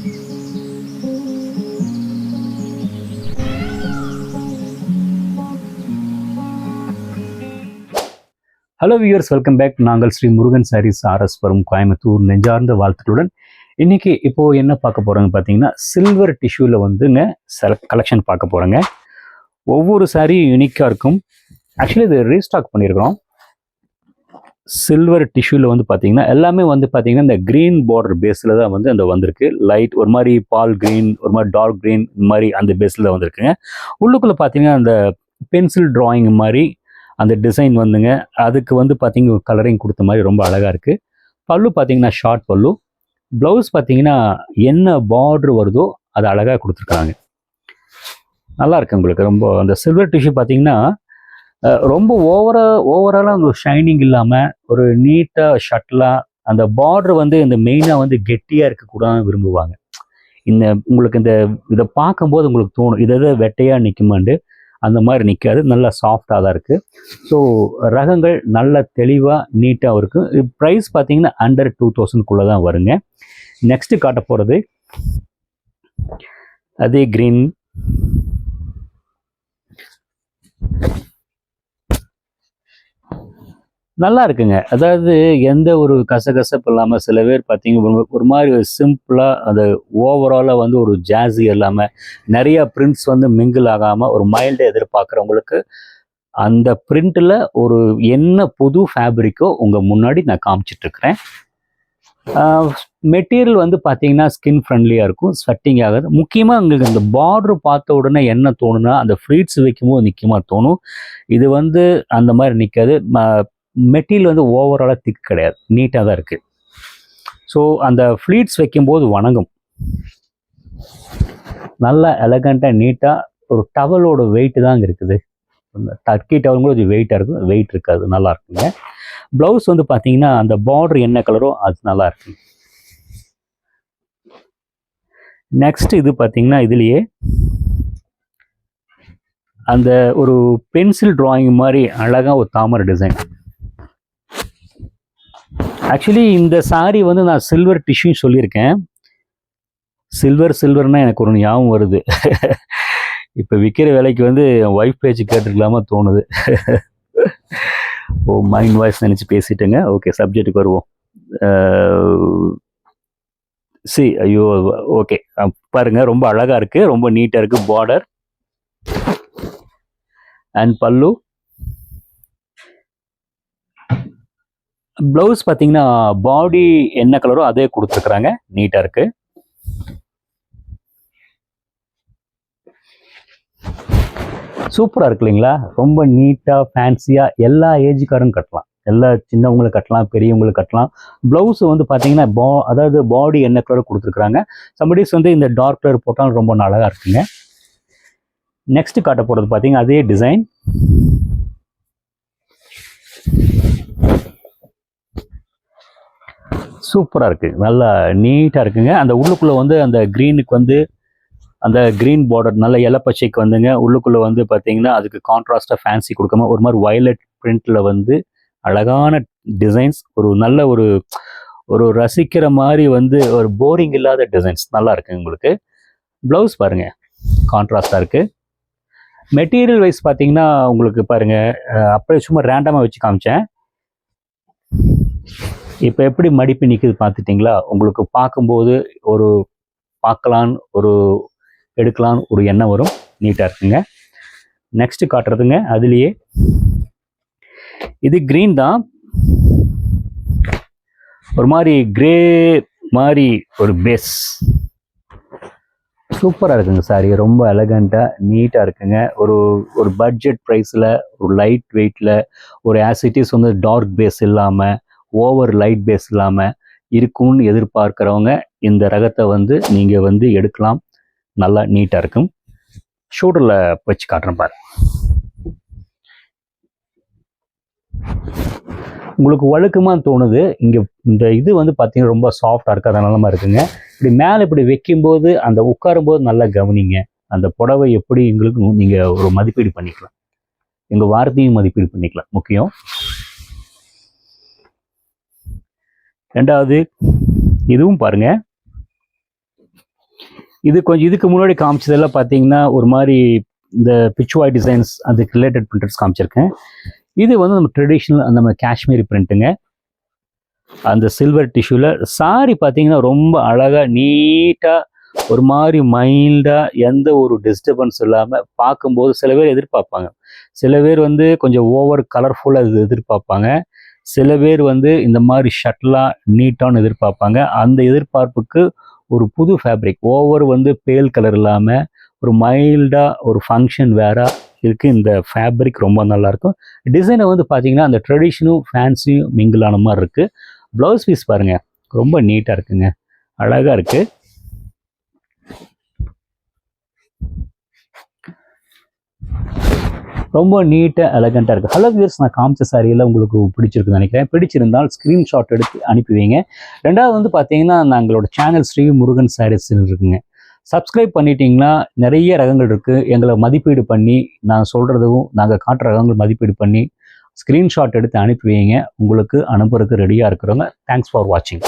Hello viewers, welcome back. நாங்கள் Sri Murugan saris RS வரும் கோயம்புத்தூர் நெஞ்சார்ந்த வாழ்த்துக்களுடன் இன்னைக்கு என்ன பார்க்க போறோங்க பார்த்தீங்கன்னா, சில்வர் டிஷ்யூவில் வந்துங்க கலெக்ஷன் பார்க்க போறோங்க. ஒவ்வொரு சாரியும் யூனிக்காக இருக்கும். ஆக்சுவலி இது ரீஸ்டாக் பண்ணியிருக்கிறோம். சில்வர் டிஷ்யூவில் வந்து பார்த்தீங்கன்னா எல்லாமே வந்து பார்த்தீங்கன்னா இந்த க்ரீன் பார்டர் பேஸில் தான் வந்து அந்த வந்திருக்கு. லைட் ஒரு மாதிரி பால் க்ரீன், ஒரு மாதிரி டார்க் க்ரீன், இந்த மாதிரி அந்த பேஸில் தான் வந்திருக்குங்க. உள்ளுக்குள்ளே பார்த்தீங்கன்னா அந்த பென்சில் ட்ராயிங் மாதிரி அந்த டிசைன் வந்துங்க, அதுக்கு வந்து பார்த்தீங்கன்னா கலரிங் கொடுத்த மாதிரி ரொம்ப அழகாக இருக்குது. பல்லு பார்த்தீங்கன்னா ஷார்ட் பல்லு. ப்ளவுஸ் பார்த்தீங்கன்னா என்ன பார்டர் வருதோ அது அழகாக கொடுத்துருக்காங்க. நல்லா இருக்கு உங்களுக்கு. ரொம்ப அந்த சில்வர் டிஷ்யூ பார்த்தீங்கன்னா ரொம்ப ஓவராலாக அந்த ஷைனிங் இல்லாமல் ஒரு நீட்டாக ஷட்டிலாக அந்த பார்டர் வந்து இந்த மெயினாக வந்து கெட்டியாக இருக்கக்கூடாது விரும்புவாங்க. உங்களுக்கு இதை பார்க்கும்போது உங்களுக்கு தோணும் இதை வெட்டையாக நிற்குமாண்டு. அந்த மாதிரி நிற்காது, நல்லா சாஃப்டாக தான் இருக்குது. ஸோ ரகங்கள் நல்ல தெளிவாக நீட்டாக இருக்குது. ப்ரைஸ் பார்த்தீங்கன்னா அண்டர் 2000 தான் வருங்க. நெக்ஸ்ட்டு காட்ட போகிறது அதே க்ரீன். நல்லா இருக்குங்க. அதாவது எந்த ஒரு கசகசப்பு இல்லாமல், சில பேர் பார்த்தீங்க ஒரு மாதிரி சிம்பிளாக அது ஓவராலாக வந்து ஒரு ஜாஸி இல்லாமல் நிறையா பிரிண்ட்ஸ் வந்து மிங்கிள் ஆகாமல் ஒரு மைல்டை எதிர்பார்க்குறவங்களுக்கு அந்த பிரிண்ட்டில் ஒரு என்ன புது ஃபேப்ரிக்கோ உங்கள் முன்னாடி நான் காமிச்சிட்ருக்கிறேன். மெட்டீரியல் வந்து பார்த்தீங்கன்னா ஸ்கின் ஃப்ரெண்ட்லியாக இருக்கும், ஸ்வெட்டிங் ஆகாது. முக்கியமாக உங்களுக்கு இந்த பார்டர் பார்த்த உடனே என்ன தோணுன்னா அந்த ஃப்ளீட்ஸ் வைக்கும்போது நிற்குமா தோணும். இது வந்து அந்த மாதிரி நிற்காது. மெட்டீரியல் வந்து ஓவராலாக திக் கிடையாது, நீட்டாக தான் இருக்குது. ஸோ அந்த ஃப்ளீட்ஸ் வைக்கும்போது வணங்கும். நல்லா எலகண்ட்டாக நீட்டாக ஒரு டவலோட வெயிட்டு தாங்க இருக்குது. டர்க்கி டவல் கூட வெயிட்டாக இருக்கும், வெயிட் இருக்காது, நல்லா இருக்குங்க. ப்ளவுஸ் வந்து பார்த்தீங்கன்னா அந்த பார்டர் என்ன கலரோ அது நல்லா இருக்குங்க. நெக்ஸ்ட் இது பார்த்தீங்கன்னா இதுலேயே அந்த ஒரு பென்சில் ட்ராயிங் மாதிரி அழகாக ஒரு தாமரை டிசைன். ஆக்சுவலி இந்த சாரீ வந்து நான் சில்வர் டிஷ்யூ சொல்லியிருக்கேன். சில்வர்னா எனக்கு ஒரு ஞாபகம் வருது. இப்போ விற்கிற விலைக்கு வந்து என் ஒய்ஃப் பேச்சு கேட்டுருக்கலாமா தோணுது. ஓ, மைண்ட் வாய்ஸ் நினச்சி பேசிட்டேங்க. ஓகே, சப்ஜெக்ட்டுக்கு வருவோம். ஐயோ, ஓகே பாருங்கள், ரொம்ப அழகாக இருக்குது, ரொம்ப நீட்டாக இருக்குது. பார்டர் அண்ட் பல்லு. ப்ளவுஸ் பார்த்தீங்கன்னா பாடி என்ன கலரோ அதே கொடுத்துருக்குறாங்க, நீட்டாக இருக்குது. சூப்பராக இருக்கு இல்லைங்களா? ரொம்ப நீட்டாக ஃபேன்சியாக எல்லா ஏஜுக்காரும் கட்டலாம். எல்லா சின்னவங்களுக்கு கட்டலாம், பெரியவங்களுக்கு கட்டலாம். ப்ளவுஸ் வந்து பார்த்தீங்கன்னா அதாவது பாடி என்ன கலர் கொடுத்துருக்குறாங்க. சம்படிஸ் வந்து இந்த டார்க் கலர் போட்டாலும் ரொம்ப அழகாக இருக்குங்க. நெக்ஸ்ட் காட்ட போகிறது பார்த்தீங்கன்னா அதே டிசைன். சூப்பராக இருக்குது, நல்லா நீட்டாக இருக்குங்க. அந்த உள்ளுக்குள்ளே வந்து அந்த க்ரீனுக்கு வந்து அந்த க்ரீன் பார்டர் நல்ல இலப்பச்சைக்கு வந்துங்க. உள்ளுக்குள்ளே வந்து பார்த்தீங்கன்னா அதுக்கு கான்ட்ராஸ்டாக ஃபேன்சி கொடுக்காம ஒரு மாதிரி வயலட் பிரிண்டில் வந்து அழகான டிசைன்ஸ். ஒரு நல்ல ஒரு ரசிக்கிற மாதிரி வந்து ஒரு போரிங் இல்லாத டிசைன்ஸ் நல்லா இருக்குங்க உங்களுக்கு. ப்ளவுஸ் பாருங்கள், கான்ட்ராஸ்டாக இருக்குது. மெட்டீரியல் வைஸ் பார்த்தீங்கன்னா உங்களுக்கு பாருங்கள், அப்படியே சும்மா ரேண்டமாக வச்சு காமிச்சேன். இப்போ எப்படி மடிப்பு நிற்குது பார்த்துட்டிங்களா? உங்களுக்கு பார்க்கும்போது ஒரு பார்க்கலான்னு ஒரு எடுக்கலான்னு ஒரு எண்ணம் வரும். நீட்டாக இருக்குங்க. நெக்ஸ்ட்டு காட்டுறதுங்க அதுலேயே இது க்ரீன் தான், ஒரு மாதிரி கிரே மாதிரி ஒரு பேஸ். சூப்பராக இருக்குங்க சாரி, ரொம்ப எலகண்ட்டாக நீட்டாக இருக்குங்க. ஒரு பட்ஜெட் ப்ரைஸில் ஒரு லைட் வெயிட்டில் ஒரு ஆசிட்டிஸ் வந்து டார்க் பேஸ் இல்லாமல் ஓவர் லைட் பேஸ் இல்லாமல் இருக்கும்னு எதிர்பார்க்குறவங்க இந்த ரகத்தை வந்து நீங்கள் வந்து எடுக்கலாம். நல்லா நீட்டாக இருக்கும். ஷோல்டரில் வச்சு காட்டுறேன் பாரு. உங்களுக்கு வழுக்குமான்னு தோணுது. இங்கே இந்த இது வந்து பார்த்தீங்கன்னா ரொம்ப சாஃப்டாக இருக்குது, அதனால இருக்குங்க. இப்படி மேலே இப்படி வைக்கும்போது அந்த உட்காரும்போது நல்லா கவனிங்க. அந்த புடவை எப்படி எங்களுக்கு நீங்கள் ஒரு மதிப்பீடு பண்ணிக்கலாம், எங்கள் வார்த்தையும் மதிப்பீடு பண்ணிக்கலாம், முக்கியம். ரெண்டாவது இதுவும் பாருங்க, இது கொஞ்சம் இதுக்கு முன்னாடி காமிச்சதெல்லாம் பார்த்தீங்கன்னா ஒரு மாதிரி இந்த பிச்சுவாய் டிசைன்ஸ் அதுக்கு ரிலேட்டட் பிரிண்டர்ஸ் காமிச்சிருக்கேன். இது வந்து நம்ம ட்ரெடிஷ்னல் நம்ம காஷ்மீரி பிரிண்ட்டுங்க. அந்த சில்வர் டிஷ்யூவில் சாரி பார்த்தீங்கன்னா ரொம்ப அழகாக நீட்டாக ஒரு மாதிரி மைல்டாக எந்த ஒரு டிஸ்டர்பன்ஸ் இல்லாமல் பார்க்கும்போது சில பேர் எதிர்பார்ப்பாங்க. சில பேர் வந்து கொஞ்சம் ஓவர் கலர்ஃபுல்லாக இது எதிர்பார்ப்பாங்க. சில பேர் வந்து இந்த மாதிரி ஷட்டிலாக நீட்டான்னு எதிர்பார்ப்பாங்க. அந்த எதிர்பார்ப்புக்கு ஒரு புது ஃபேப்ரிக் ஓவர் வந்து பேல் கலர் இல்லாமல் ஒரு மைல்டாக ஒரு ஃபங்க்ஷன் வேறாக இருக்குது. இந்த ஃபேப்ரிக் ரொம்ப நல்லாயிருக்கும். டிசைனை வந்து பார்த்தீங்கன்னா அந்த ட்ரெடிஷனும் ஃபேன்சியும் மிங்கிள் ஆன மாதிரி இருக்குது. ப்ளவுஸ் பீஸ் பாருங்கள், ரொம்ப நீட்டாக இருக்குங்க, அழகாக இருக்குது. ரொம்ப நீட்டாக எலகண்ட்டாக இருக்குது. ஹலோ வியூவர்ஸ், நான் காமிச்ச சாரியெல்லாம் உங்களுக்கு பிடிச்சிருக்குன்னு நினைக்கிறேன். பிடிச்சிருந்தால் ஸ்க்ரீன்ஷாட் எடுத்து அனுப்பி வைங்க. ரெண்டாவது வந்து பார்த்தீங்கன்னா எங்களோட சேனல் ஸ்ரீ முருகன் சாரீஸ் இருக்குங்க. சப்ஸ்கிரைப் பண்ணிட்டீங்கன்னா நிறைய ரகங்கள் இருக்குது. எங்களை மதிப்பீடு பண்ணி நான் சொல்கிறதும் நாங்கள் காட்டுற ரகங்கள் மதிப்பீடு பண்ணி ஸ்க்ரீன்ஷாட் எடுத்து அனுப்பி வைங்க. உங்களுக்கு அனுப்புறதுக்கு ரெடியாக இருக்கிறவங்க. தேங்க்ஸ் ஃபார் வாட்சிங்.